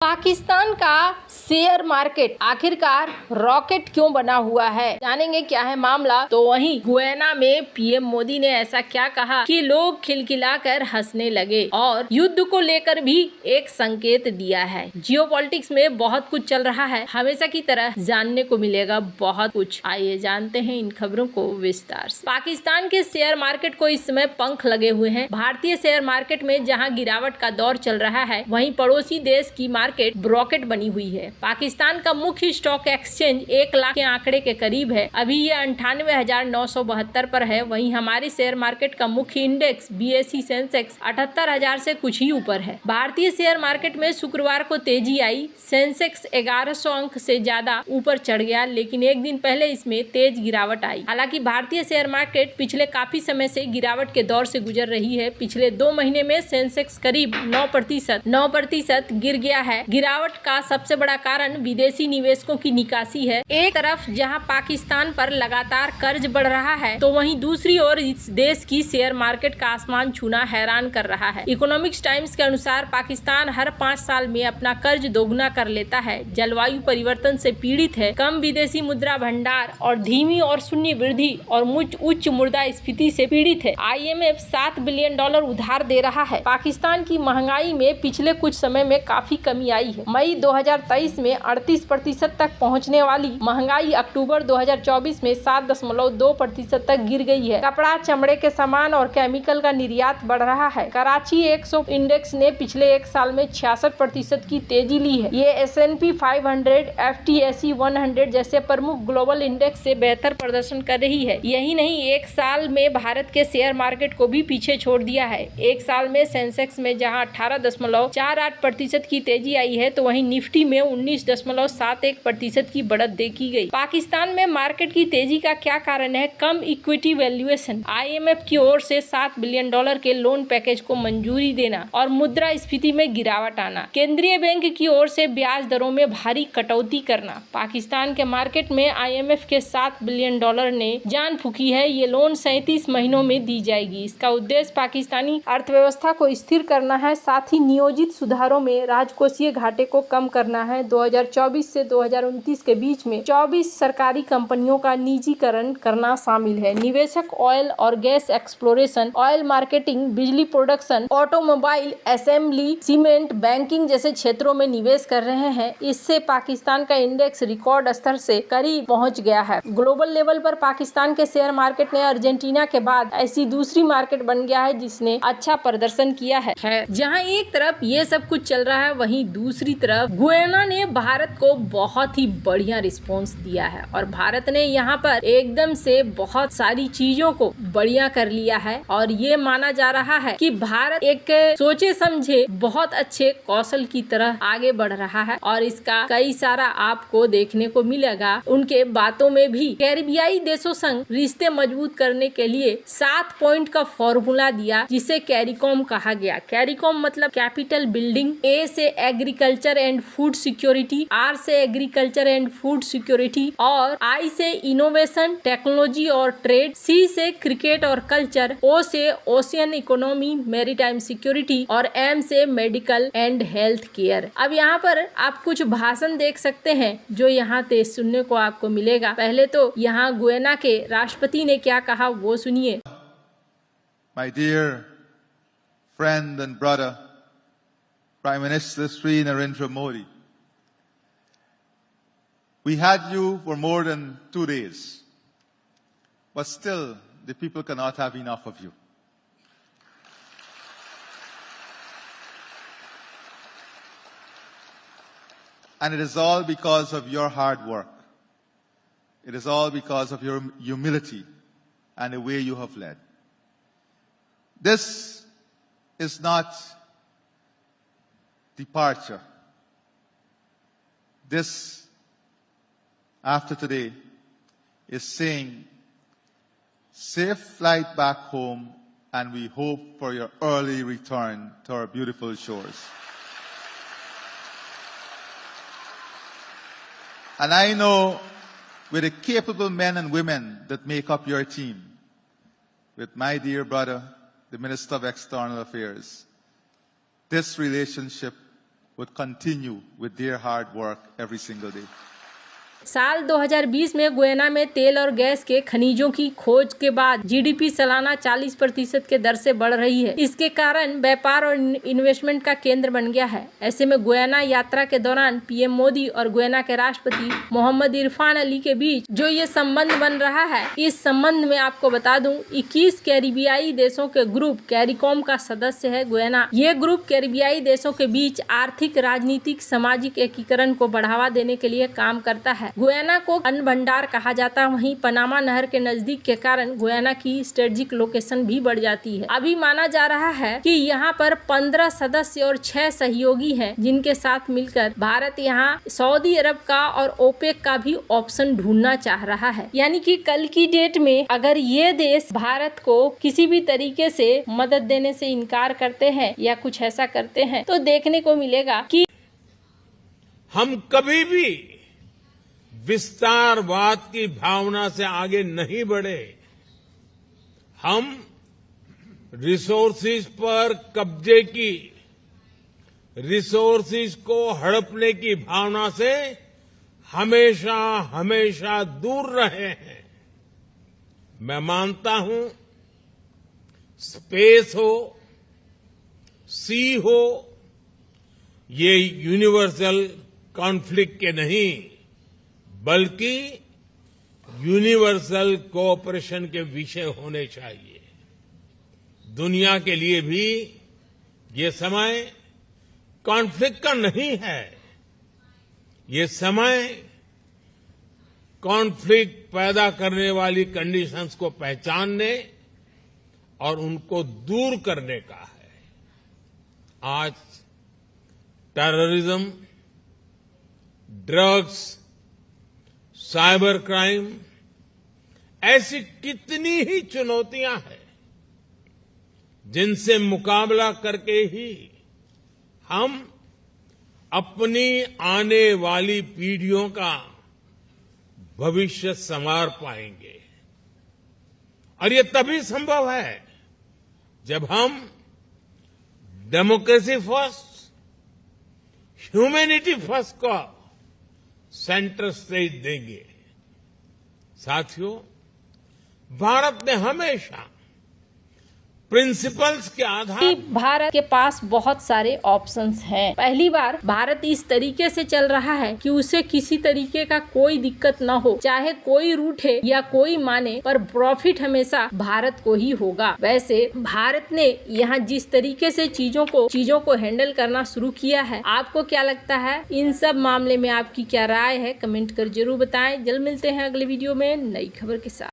पाकिस्तान का share market आखिरकार rocket क्यों बना हुआ है, जानेंगे क्या है मामला। तो वहीं गुयाना में पीएम मोदी ने ऐसा क्या कहा कि लोग खिलखिलाकर हंसने लगे और युद्ध को लेकर भी एक संकेत दिया है। जियोपॉलिटिक्स में बहुत कुछ चल रहा है, हमेशा की तरह जानने को मिलेगा बहुत कुछ। आइए जानते हैं इन खबरों को विस्तार से। पाकिस्तान के शेयर मार्केट को इस समय पंख लगे हुए हैं। भारतीय शेयर मार्केट में जहाँ गिरावट का दौर चल रहा है, वहीं पड़ोसी देश की मार्केट रॉकेट बनी हुई है। पाकिस्तान का मुख्य स्टॉक एक्सचेंज 1 लाख के आंकड़े के करीब है, अभी ये 98,972 पर है। वहीं हमारे शेयर मार्केट का मुख्य इंडेक्स BSE सेंसेक्स 78,000 से कुछ ही ऊपर है। भारतीय शेयर मार्केट में शुक्रवार को तेजी आई। सेंसेक्स 1100 अंक से ज्यादा ऊपर चढ़ गया, लेकिन एक दिन पहले इसमें तेज गिरावट आई। हालांकि भारतीय शेयर मार्केट पिछले काफी समय से गिरावट के दौर से गुजर रही है। पिछले 2 महीने में सेंसेक्स करीब 9% गिर गया है। गिरावट का सबसे बड़ा कारण विदेशी निवेशकों की निकासी है। एक तरफ जहां पाकिस्तान पर लगातार कर्ज बढ़ रहा है, तो वहीं दूसरी ओर इस देश की शेयर मार्केट का आसमान छूना हैरान कर रहा है। इकोनॉमिक्स टाइम्स के अनुसार पाकिस्तान हर 5 साल में अपना कर्ज दोगुना कर लेता है, जलवायु परिवर्तन से पीड़ित है, कम विदेशी मुद्रा भंडार और धीमी और शून्य वृद्धि और उच्च मुद्रास्फीति से पीड़ित है। IMF $7 बिलियन उधार दे रहा है। पाकिस्तान की महंगाई में पिछले कुछ समय में काफी कमी आई है। मई 2023 में 38% तक पहुंचने वाली महंगाई अक्टूबर 2024 में 7.2% तक गिर गई है। कपड़ा, चमड़े के सामान और केमिकल का निर्यात बढ़ रहा है। कराची 100 इंडेक्स ने पिछले एक साल में 66% की तेजी ली है। ये S&P 500, FTSE 100 जैसे प्रमुख ग्लोबल इंडेक्स से बेहतर प्रदर्शन कर रही है। यही नहीं, एक साल में भारत के शेयर मार्केट को भी पीछे छोड़ दिया है। एक साल में सेंसेक्स में जहां 18.48% की तेजी आई है, तो वहीं निफ्टी में 19.71% की बढ़त देखी गई। पाकिस्तान में मार्केट की तेजी का क्या कारण है? कम इक्विटी वैल्यूएशन, IMF की ओर से $7 बिलियन के लोन पैकेज को मंजूरी देना और मुद्रास्फीति में गिरावट आना, केंद्रीय बैंक की ओर से ब्याज दरों में भारी कटौती करना। पाकिस्तान के मार्केट में IMF के $7 बिलियन ने जान फूकी है। ये लोन 37 महीनों में दी जाएगी। इसका उद्देश्य पाकिस्तानी अर्थव्यवस्था को स्थिर करना है, साथ ही नियोजित सुधारों में राजकोषीय घाटे को कम करना है। 2024 से 2029 के बीच में 24 सरकारी कंपनियों का निजीकरण करना शामिल है। निवेशक ऑयल और गैस एक्सप्लोरेशन, ऑयल मार्केटिंग, बिजली production, automobile assembly, cement, banking जैसे क्षेत्रों में निवेश कर रहे हैं। इससे पाकिस्तान का इंडेक्स रिकॉर्ड स्तर से करीब पहुंच गया है। ग्लोबल लेवल पर पाकिस्तान के शेयर मार्केट ने अर्जेंटीना के बाद ऐसी दूसरी मार्केट बन गया है जिसने अच्छा प्रदर्शन किया है। जहां एक तरफ ये सब कुछ चल रहा है, वहीं दूसरी तरफ गुयाना ने भारत को बहुत ही बढ़िया रिस्पॉन्स दिया है और भारत ने यहाँ पर एकदम से बहुत सारी चीजों को बढ़िया कर लिया है। और ये माना जा रहा है कि भारत एक सोचे समझे बहुत अच्छे कौशल की तरह आगे बढ़ रहा है और इसका कई सारा आपको देखने को मिलेगा। उनके बातों में भी कैरिबियाई देशों संग रिश्ते मजबूत करने के लिए 7 पॉइंट का फॉर्मूला दिया, जिसे कैरिकॉम कहा गया। कैरिकॉम मतलब कैपिटल बिल्डिंग, A से agriculture and food security, R से एग्रीकल्चर एंड फूड सिक्योरिटी और I से इनोवेशन, टेक्नोलॉजी और ट्रेड, C से क्रिकेट और कल्चर, O से ओशियन इकोनॉमी, मैरीटाइम सिक्योरिटी और M से मेडिकल एंड हेल्थ केयर। अब यहाँ पर आप कुछ भाषण देख सकते हैं जो यहाँ से सुनने को आपको मिलेगा। पहले तो यहाँ गुयाना के राष्ट्रपति ने क्या कहा वो सुनिए। My dear friend and brother, Prime Minister Sri Narendra Modi, we had you for more than 2 days, but still the people cannot have enough of you. And it is all because of your hard work. It is all because of your humility and the way you have led. This is not departure. This, after today, is saying, safe flight back home, and we hope for your early return to our beautiful shores. And I know with the capable men and women that make up your team, with my dear brother, the Minister of External Affairs, this relationship would continue with their hard work every single day. साल 2020 में Guyana में तेल और gas के खनिजों की खोज के बाद जीडीपी सालाना 40% के दर से बढ़ रही है। इसके कारण व्यापार और इन्वेस्टमेंट का केंद्र बन गया है। ऐसे में गुयाना यात्रा के दौरान पीएम मोदी और गुयाना के राष्ट्रपति मोहम्मद इरफान अली के बीच जो ये संबंध बन रहा है, इस संबंध में आपको बता दूं 21 कैरिबियाई देशों के ग्रुप कैरिकॉम का सदस्य है गुयाना। ये ग्रुप कैरिबियाई देशों के बीच आर्थिक, राजनीतिक, सामाजिक एकीकरण को बढ़ावा देने के लिए काम करता है। गुयाना को अन्न भंडार कहा जाता है। वहीं पनामा नहर के नजदीक के कारण गुयाना की स्ट्रेटेजिक लोकेशन भी बढ़ जाती है। अभी माना जा रहा है कि यहाँ पर 15 सदस्य और 6 सहयोगी हैं, जिनके साथ मिलकर भारत यहाँ सऊदी अरब का और ओपेक का भी ऑप्शन ढूंढना चाह रहा है। यानी कि कल की डेट में अगर ये देश भारत को किसी भी तरीके से मदद देने से इनकार करते हैं या कुछ ऐसा करते हैं तो देखने को मिलेगा कि हम कभी भी विस्तारवाद की भावना से आगे नहीं बढ़े। हम रिसोर्सेज पर कब्जे की, रिसोर्सेज को हड़पने की भावना से हमेशा हमेशा दूर रहे हैं। मैं मानता हूं स्पेस हो, सी हो, ये यूनिवर्सल कॉन्फ्लिक्ट के नहीं बल्कि यूनिवर्सल कोऑपरेशन के विषय होने चाहिए। दुनिया के लिए भी ये समय कॉन्फ्लिक्ट का नहीं है। ये समय कॉन्फ्लिक्ट पैदा करने वाली कंडीशंस को पहचानने और उनको दूर करने का है। आज टेररिज्म, ड्रग्स, साइबर क्राइम ऐसी कितनी ही चुनौतियां हैं जिनसे मुकाबला करके ही हम अपनी आने वाली पीढ़ियों का भविष्य संवार पाएंगे। और ये तभी संभव है जब हम डेमोक्रेसी फर्स्ट, ह्यूमैनिटी फर्स्ट को सेंटर स्टेज देंगे। साथियों, भारत ने हमेशा प्रिंसिपल्स के आधार भारत के पास बहुत सारे ऑप्शंस हैं। पहली बार भारत इस तरीके से चल रहा है कि उसे किसी तरीके का कोई दिक्कत न हो, चाहे कोई रूठे या कोई माने, पर प्रॉफिट हमेशा भारत को ही होगा। वैसे भारत ने यहाँ जिस तरीके से चीजों को हैंडल करना शुरू किया है, आपको क्या लगता है? इन सब मामले में आपकी क्या राय है? कमेंट कर जरूर बताएं। जल्द मिलते हैं अगले वीडियो में नई खबर के साथ।